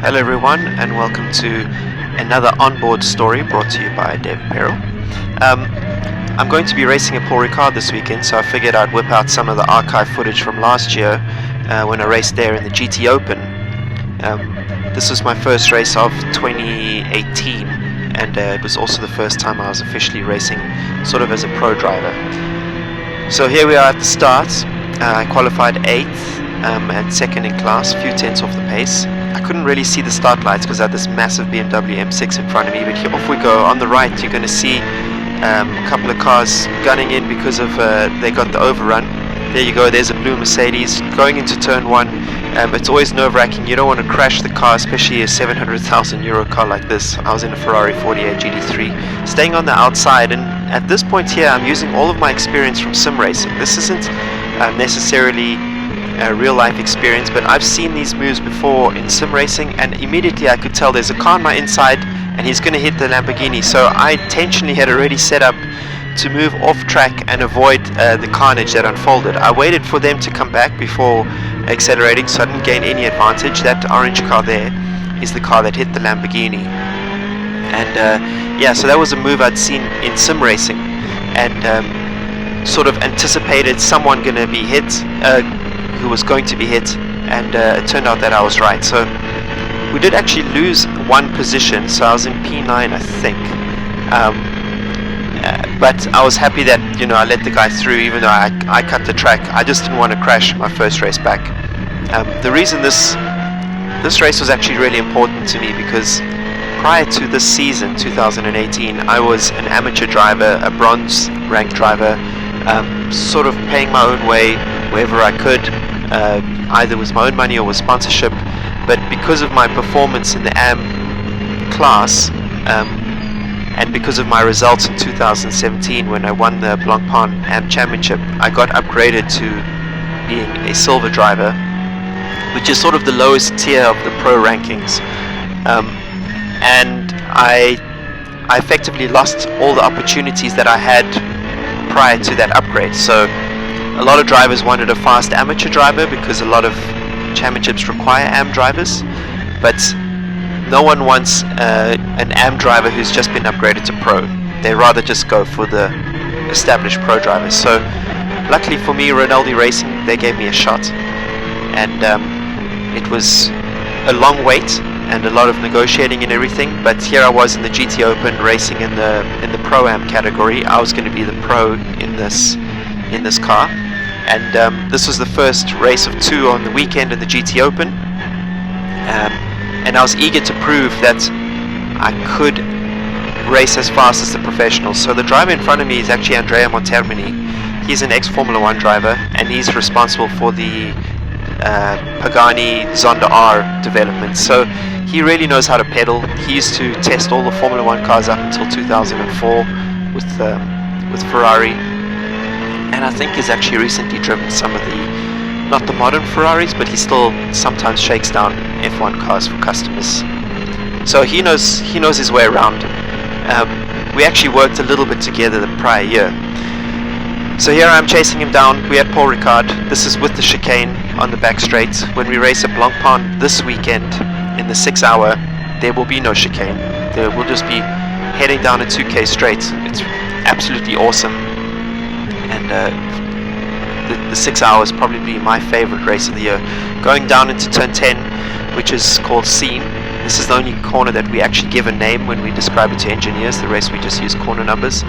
Hello everyone, and welcome to another onboard story brought to you by Dave Peril. I'm going to be racing at Paul Ricard this weekend, so I figured I'd whip out some of the archive footage from last year when I raced there in the GT Open. This was my first race of 2018, and it was also the first time I was officially racing sort of as a pro driver. So here we are at the start. I qualified 8th and second in class, a few tenths off the pace. I couldn't really see the start lights because I had this massive BMW M6 in front of me, but here off we go. On the right you're going to see a couple of cars gunning in because of they got the overrun. There you go, there's a blue Mercedes going into turn 1. It's always nerve-wracking. You don't want to crash the car, especially a 700,000 euro car like this. I was in a Ferrari 48 GT3, staying on the outside, and at this point here I'm using all of my experience from sim racing. This isn't necessarily a real life experience, but I've seen these moves before in sim racing, and immediately I could tell there's a car on my inside and he's going to hit the Lamborghini. So I intentionally had already set up to move off track and avoid the carnage that unfolded. I waited for them to come back before accelerating, so I didn't gain any advantage. That orange car there is the car that hit the Lamborghini, and yeah, so that was a move I'd seen in sim racing, and sort of anticipated someone going to be hit, who was going to be hit, and it turned out that I was right. So we did actually lose one position, so I was in P9 I think, but I was happy that, you know, I let the guy through even though I cut the track. I just didn't want to crash my first race back. The reason this race was actually really important to me because prior to this season, 2018, I was an amateur driver, a bronze ranked driver, sort of paying my own way wherever I could, either with my own money or with sponsorship. But because of my performance in the AM class, and because of my results in 2017 when I won the Blancpain AM Championship, I got upgraded to being a silver driver, which is sort of the lowest tier of the pro rankings. And I effectively lost all the opportunities that I had prior to that upgrade. So a lot of drivers wanted a fast amateur driver because a lot of championships require AM drivers, but no one wants an AM driver who's just been upgraded to pro. They rather just go for the established pro drivers. So luckily for me, Ronaldo Racing, they gave me a shot, and it was a long wait and a lot of negotiating and everything, but here I was in the GT Open racing in the Pro-Am category. I was going to be the pro in this car, and this was the first race of 2 on the weekend in the GT Open, and I was eager to prove that I could race as fast as the professionals. So the driver in front of me is actually Andrea Montermini. He's an ex-Formula 1 driver, and he's responsible for the Pagani Zonda R development. So he really knows how to pedal. He used to test all the Formula 1 cars up until 2004 with Ferrari, and I think he's actually recently driven some of the, not the modern Ferraris, but he still sometimes shakes down F1 cars for customers. So he knows his way around. We actually worked a little bit together the prior year. So here I am chasing him down. We're at Paul Ricard. This is with the chicane on the back straight. When we race at Blancpain this weekend in the 6 hour, there will be no chicane. There will just be heading down a 2K straight. It's absolutely awesome. And the 6 hours probably my favorite race of the year. Going down into turn 10, which is called Scene. This is the only corner that we actually give a name when we describe it to engineers. The rest we just use corner numbers.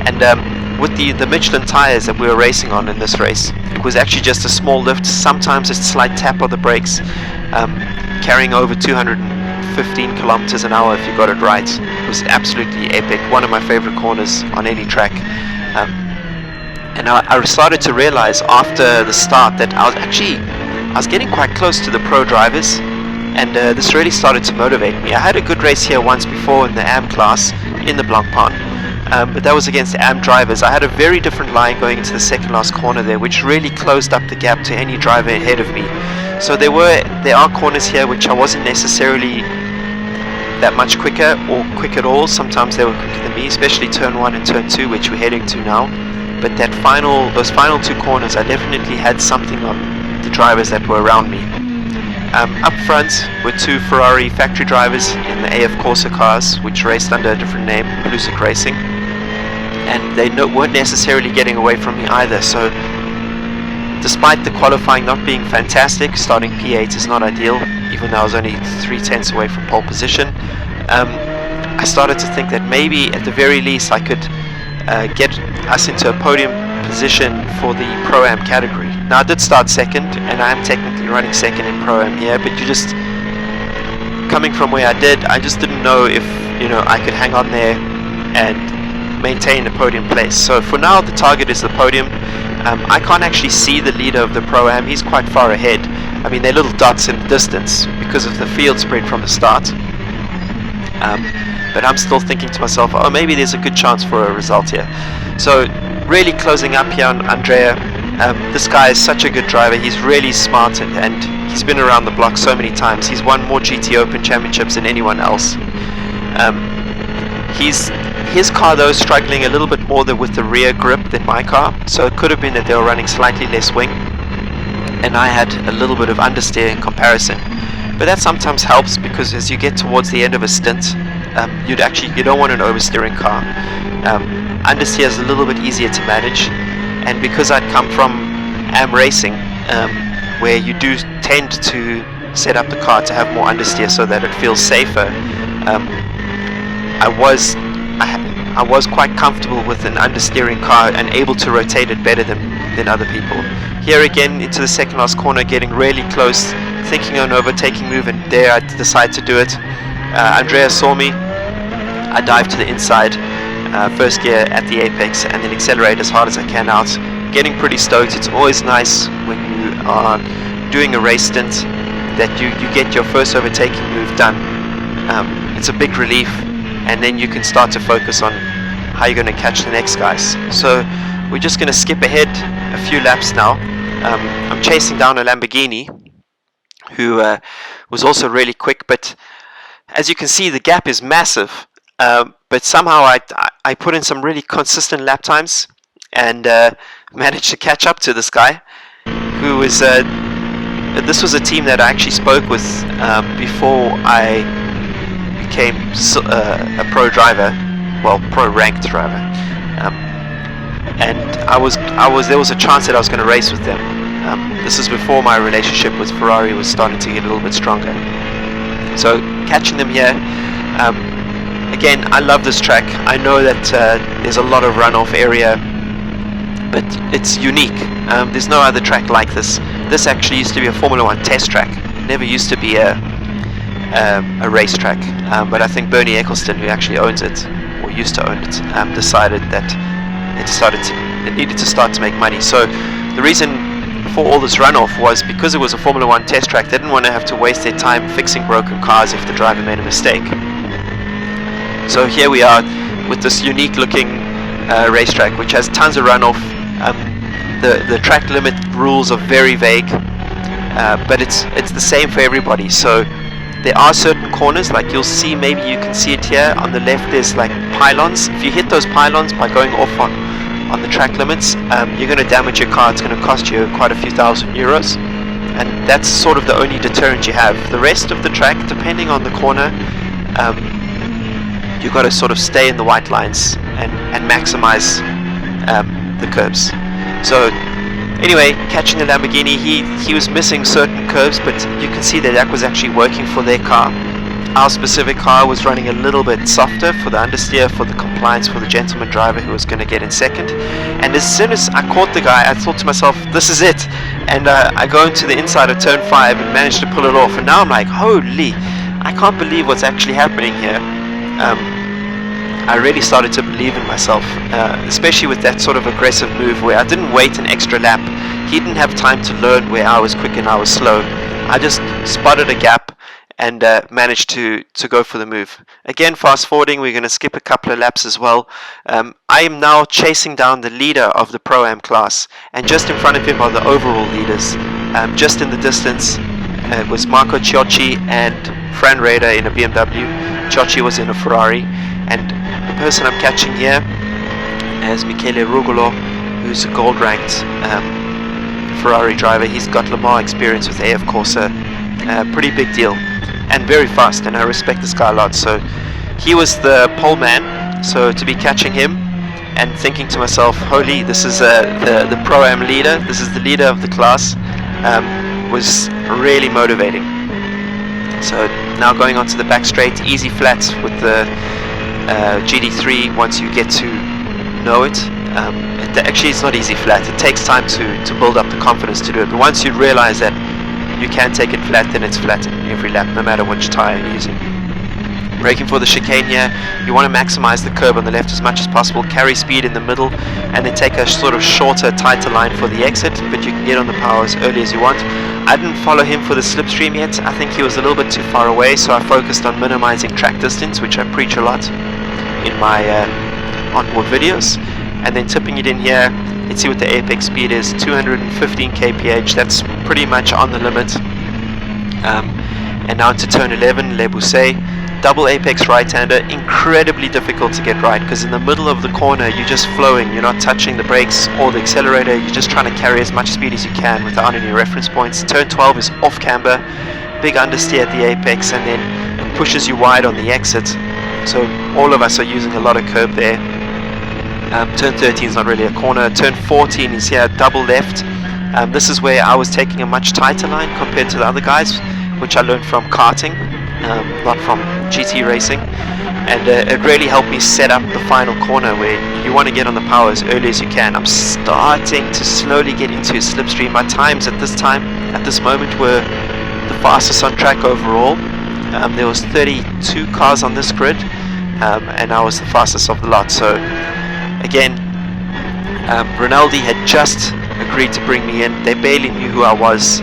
And with the Michelin tires that we were racing on in this race, it was actually just a small lift, sometimes a slight tap of the brakes, carrying over 215 kilometers an hour if you got it right. It was absolutely epic, one of my favorite corners on any track. And I started to realize after the start that I was getting quite close to the pro drivers, and this really started to motivate me. I had a good race here once before in the AM class in the Blancpain, but that was against the AM drivers. I had a very different line going into the second last corner there, which really closed up the gap to any driver ahead of me. So there are corners here which I wasn't necessarily that much quicker or quick at all. Sometimes they were quicker than me, especially turn 1 and turn 2, which we're heading to now. But those final 2 corners, I definitely had something on the drivers that were around me. Up front were two Ferrari factory drivers in the AF Corsa cars, which raced under a different name, Bluesick Racing, and they weren't necessarily getting away from me either. So despite the qualifying not being fantastic, starting P8 is not ideal, even though I was only 3/10 away from pole position. I started to think that maybe at the very least I could get us into a podium position for the Pro-Am category. Now I did start second, and I am technically running second in Pro-Am here, but coming from where I did, I just didn't know if I could hang on there and maintain a podium place. So for now the target is the podium. I can't actually see the leader of the Pro-Am. He's quite far ahead. I mean, they're little dots in the distance because of the field spread from the start. But I'm still thinking to myself, oh, maybe there's a good chance for a result here. So really closing up here on Andrea. This guy is such a good driver. He's really smart, and he's been around the block so many times. He's won more GT Open championships than anyone else. His car though is struggling a little bit more with the rear grip than my car, so it could have been that they were running slightly less wing and I had a little bit of understeer in comparison. But that sometimes helps, because as you get towards the end of a stint, you don't want an oversteering car. Understeer is a little bit easier to manage, and because I'd come from AM racing, where you do tend to set up the car to have more understeer so that it feels safer, I was quite comfortable with an understeering car and able to rotate it better than other people. Here again into the second last corner, getting really close, thinking on overtaking move, and there I decide to do it. Andrea saw me. I dive to the inside, first gear at the apex, and then accelerate as hard as I can out. Getting pretty stoked. It's always nice when you are doing a race stint that you get your first overtaking move done. It's a big relief, and then you can start to focus on how you're going to catch the next guys. So we're just going to skip ahead a few laps now. I'm chasing down a Lamborghini who was also really quick, but as you can see the gap is massive, but somehow I put in some really consistent lap times and managed to catch up to this guy who was this was a team that I actually spoke with before I became a pro driver, well, pro ranked driver, and there was a chance that I was going to race with them. This is before my relationship with Ferrari was starting to get a little bit stronger. So catching them here, again, I love this track. I know that there's a lot of runoff area, but it's unique. There's no other track like this. This actually used to be a Formula 1 test track. It never used to be a racetrack, but I think Bernie Eccleston, who actually owns it, or used to own it, decided that it needed to start to make money. So the reason for all this runoff was because it was a Formula 1 test track. They didn't want to have to waste their time fixing broken cars if the driver made a mistake. So here we are with this unique looking racetrack which has tons of runoff. The track limit rules are very vague, but it's the same for everybody. So there are certain corners, like you'll see, maybe you can see it here on the left, there's like pylons. If you hit those pylons by going off on the track limits, you're going to damage your car. It's going to cost you quite a few thousand euros, and that's sort of the only deterrent you have. The rest of the track, depending on the corner, you've got to sort of stay in the white lines and maximize the curves. So anyway, catching the Lamborghini, he was missing certain curves, but you can see that was actually working for their car. Our specific car was running a little bit softer for the understeer, for the compliance, for the gentleman driver who was going to get in second. And as soon as I caught the guy, I thought to myself, this is it. And I go into the inside of turn 5 and managed to pull it off. And now I'm like, holy, I can't believe what's actually happening here. I really started to believe in myself, especially with that sort of aggressive move where I didn't wait an extra lap. He didn't have time to learn where I was quick and I was slow. I just spotted a gap and managed to go for the move. Again, fast forwarding, we're going to skip a couple of laps as well. I am now chasing down the leader of the Pro-Am class, and just in front of him are the overall leaders. Just in the distance was Marco Ciocci and Fran Rader in a BMW. Ciocci was in a Ferrari, and the person I'm catching here is Michele Rugolo, who's a gold ranked Ferrari driver. He's got Le Mans experience with AF Corsa Pretty big deal, and very fast, and I respect this guy a lot. So he was the pole man, so to be catching him and thinking to myself, holy, this is the Pro-Am leader, this is the leader of the class, was really motivating. So now going on to the back straight, easy flats with the GD3 once you get to know it. Actually, it's not easy flat. It takes time to build up the confidence to do it. But once you realize that you can take it flat, then it's flat in every lap, no matter which tire you're using. Braking for the chicane here, you want to maximize the curb on the left as much as possible, carry speed in the middle, and then take a sort of shorter, tighter line for the exit, but you can get on the power as early as you want. I didn't follow him for the slipstream yet. I think he was a little bit too far away, so I focused on minimizing track distance, which I preach a lot in my onboard videos. And then tipping it in here, let's see what the apex speed is, 215 kph, that's pretty much on the limit. And now to turn 11, Le Bousset, double apex right-hander, incredibly difficult to get right, because in the middle of the corner you're just flowing, you're not touching the brakes or the accelerator, you're just trying to carry as much speed as you can without any reference points. Turn 12 is off camber, big understeer at the apex, and then it pushes you wide on the exit, so all of us are using a lot of curb there. Turn 13 is not really a corner. Turn 14 is here, double left. This is where I was taking a much tighter line compared to the other guys, which I learned from karting, not from GT racing. And it really helped me set up the final corner where you want to get on the power as early as you can. I'm starting to slowly get into a slipstream. My times at this moment, were the fastest on track overall. There was 32 cars on this grid, and I was the fastest of the lot. So again, Rinaldi had just agreed to bring me in. They barely knew who I was.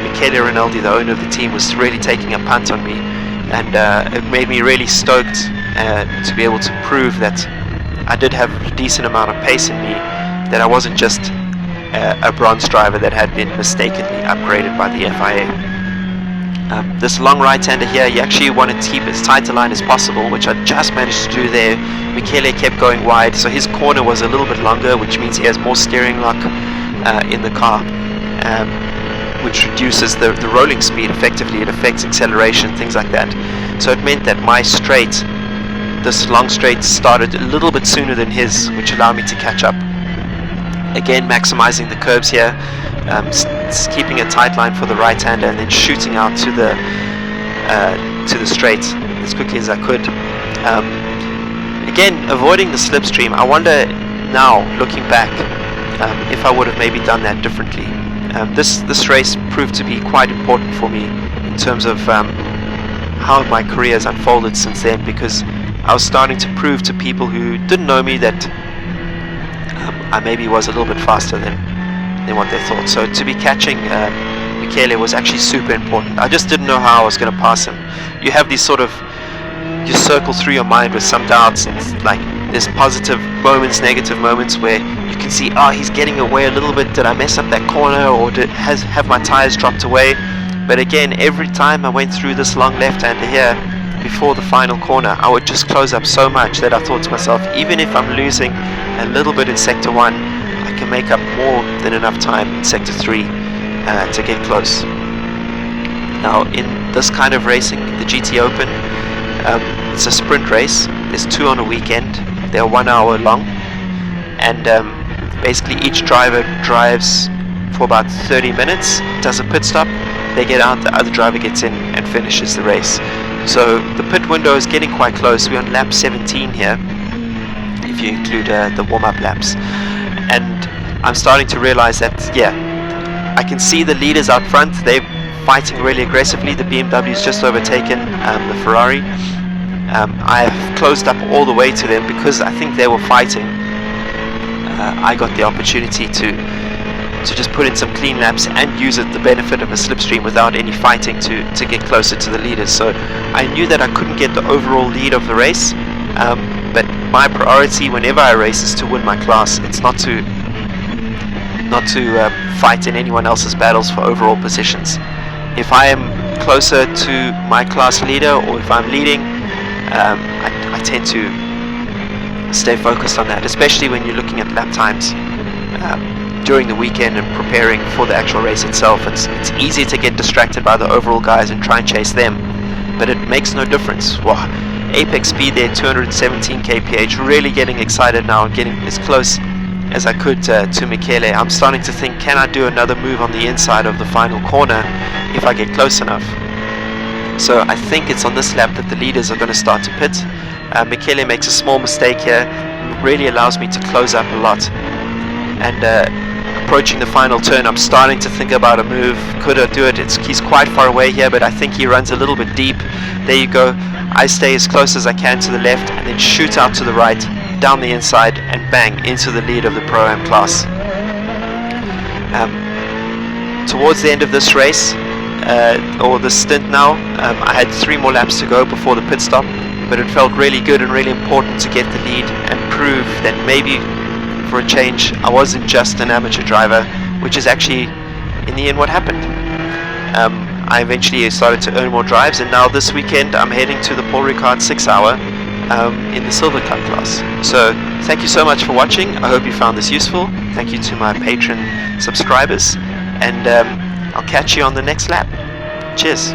Michele Rinaldi, the owner of the team, was really taking a punt on me, and it made me really stoked to be able to prove that I did have a decent amount of pace in me, that I wasn't just a bronze driver that had been mistakenly upgraded by the FIA. This long right-hander here, you actually want to keep as tight a line as possible, which I just managed to do there. Michele kept going wide, so his corner was a little bit longer, which means he has more steering lock in the car, which reduces the rolling speed effectively. It affects acceleration, things like that. So it meant that my straight, this long straight, started a little bit sooner than his, which allowed me to catch up. Again, maximizing the curbs here, keeping a tight line for the right-hander, and then shooting out to the straight as quickly as I could. Again, avoiding the slipstream. I wonder now, looking back, if I would have maybe done that differently. This race proved to be quite important for me in terms of how my career has unfolded since then, because I was starting to prove to people who didn't know me that I maybe was a little bit faster than what they thought. So to be catching Michele was actually super important. I just didn't know how I was going to pass him. You have these sort of, you circle through your mind with some doubts, and it's like there's positive moments, negative moments where you can see, oh, he's getting away a little bit, did I mess up that corner, or have my tires dropped away? But again, every time I went through this long left-hander here before the final corner, I would just close up so much that I thought to myself, even if I'm losing a little bit in sector 1, I can make up more than enough time in sector 3 to get close. Now in this kind of racing, the GT Open, it's a sprint race. There's 2 on a weekend. They're 1 hour long, and basically each driver drives for about 30 minutes, does a pit stop, they get out, the other driver gets in and finishes the race. So the pit window is getting quite close. We're on lap 17 here, if you include the warm-up laps, and I'm starting to realize that, yeah, I can see the leaders out front. They're fighting really aggressively. The BMW's just overtaken the Ferrari. I've closed up all the way to them because I think they were fighting. I got the opportunity to just put in some clean laps and use the benefit of a slipstream without any fighting to get closer to the leaders. So I knew that I couldn't get the overall lead of the race, but my priority whenever I race is to win my class. It's not to fight in anyone else's battles for overall positions. If I am closer to my class leader, or if I'm leading, I tend to stay focused on that, especially when you're looking at lap times. during the weekend and preparing for the actual race itself. It's easy to get distracted by the overall guys and try and chase them, but it makes no difference. Wow, apex speed there, 217 kph, really getting excited now and getting as close as I could to Michele. I'm starting to think, can I do another move on the inside of the final corner if I get close enough? So I think it's on this lap that the leaders are going to start to pit. Michele makes a small mistake here, really allows me to close up a lot. And approaching the final turn, I'm starting to think about a move. Could I do it? He's quite far away here, but I think he runs a little bit deep. There you go. I stay as close as I can to the left and then shoot out to the right, down the inside, and bang, into the lead of the Pro-Am class. Towards the end of this race, or this stint now, I had 3 more laps to go before the pit stop, but it felt really good and really important to get the lead and prove that maybe for a change I wasn't just an amateur driver, which is actually in the end what happened. I eventually started to earn more drives, and now this weekend I'm heading to the Paul Ricard 6 hour in the Silver Cup class. So thank you so much for watching. I hope you found this useful. Thank you to my patron subscribers, and I'll catch you on the next lap. Cheers.